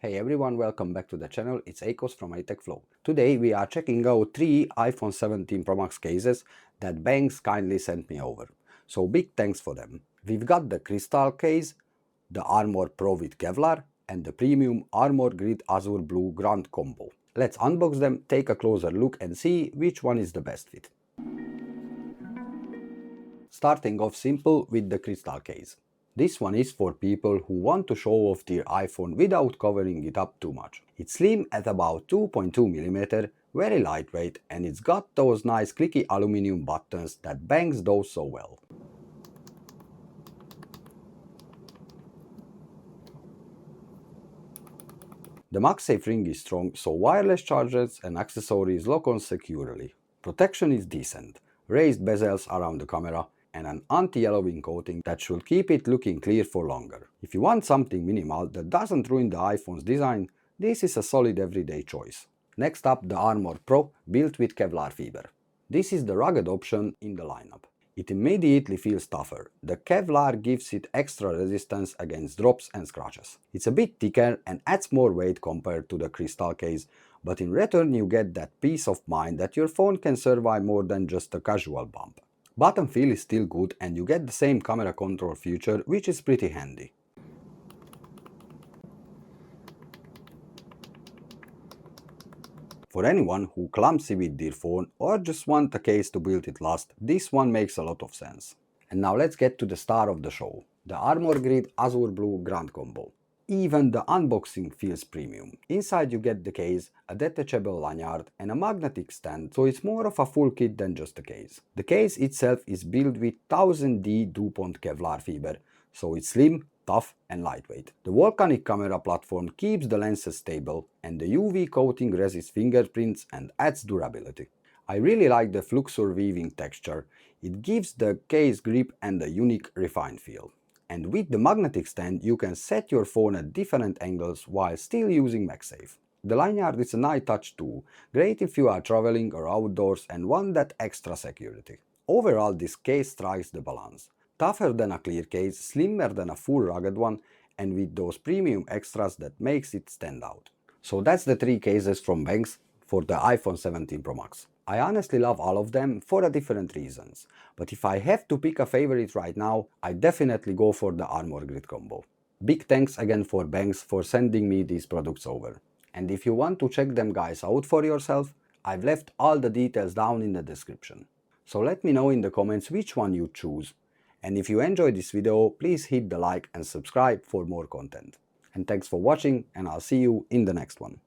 Hey everyone, welcome back to the channel. It's Akos from iTechFlow. Today we are checking out 3 iPhone 17 Pro Max cases that Benks kindly sent me over. So big thanks for them. We've got the Crystal case, the Armor Pro with Kevlar, and the premium ArmorGrid Azure Blue Grand Combo. Let's unbox them, take a closer look and see which one is the best fit. Starting off simple with the Crystal case. This one is for people who want to show off their iPhone without covering it up too much. It's slim at about 2.2mm, very lightweight, and it's got those nice clicky aluminum buttons that Benks does so well. The MagSafe ring is strong, so wireless chargers and accessories lock on securely. Protection is decent, raised bezels around the camera, and an anti-yellowing coating that should keep it looking clear for longer. If you want something minimal that doesn't ruin the iPhone's design, this is a solid everyday choice. Next up, the Armor Pro, built with Kevlar fiber. This is the rugged option in the lineup. It immediately feels tougher. The Kevlar gives it extra resistance against drops and scratches. It's a bit thicker and adds more weight compared to the Crystal case, but in return you get that peace of mind that your phone can survive more than just a casual bump. Button feel is still good and you get the same camera control feature, which is pretty handy. For anyone who clumsy with their phone or just want a case to build it last, this one makes a lot of sense. And now let's get to the star of the show, the ArmorGrid Azure Blue Grand Combo. Even the unboxing feels premium. Inside you get the case, a detachable lanyard and a magnetic stand, so it's more of a full kit than just a case. The case itself is built with 1000D DuPont Kevlar fiber, so it's slim, tough and lightweight. The volcanic camera platform keeps the lenses stable and the UV coating resists fingerprints and adds durability. I really like the flexure weaving texture. It gives the case grip and a unique refined feel. And with the magnetic stand you can set your phone at different angles while still using MagSafe. The lanyard is a nice touch too, great if you are traveling or outdoors and want that extra security. Overall this case strikes the balance. Tougher than a clear case, slimmer than a full rugged one, and with those premium extras that makes it stand out. So that's the 3 cases from Benks for the iPhone 17 Pro Max. I honestly love all of them for different reasons, but if I have to pick a favorite right now, I definitely go for the ArmorGrid combo. Big thanks again for Benks for sending me these products over. And if you want to check them guys out for yourself, I've left all the details down in the description. So let me know in the comments which one you choose. And if you enjoyed this video, please hit the like and subscribe for more content. And thanks for watching, and I'll see you in the next one.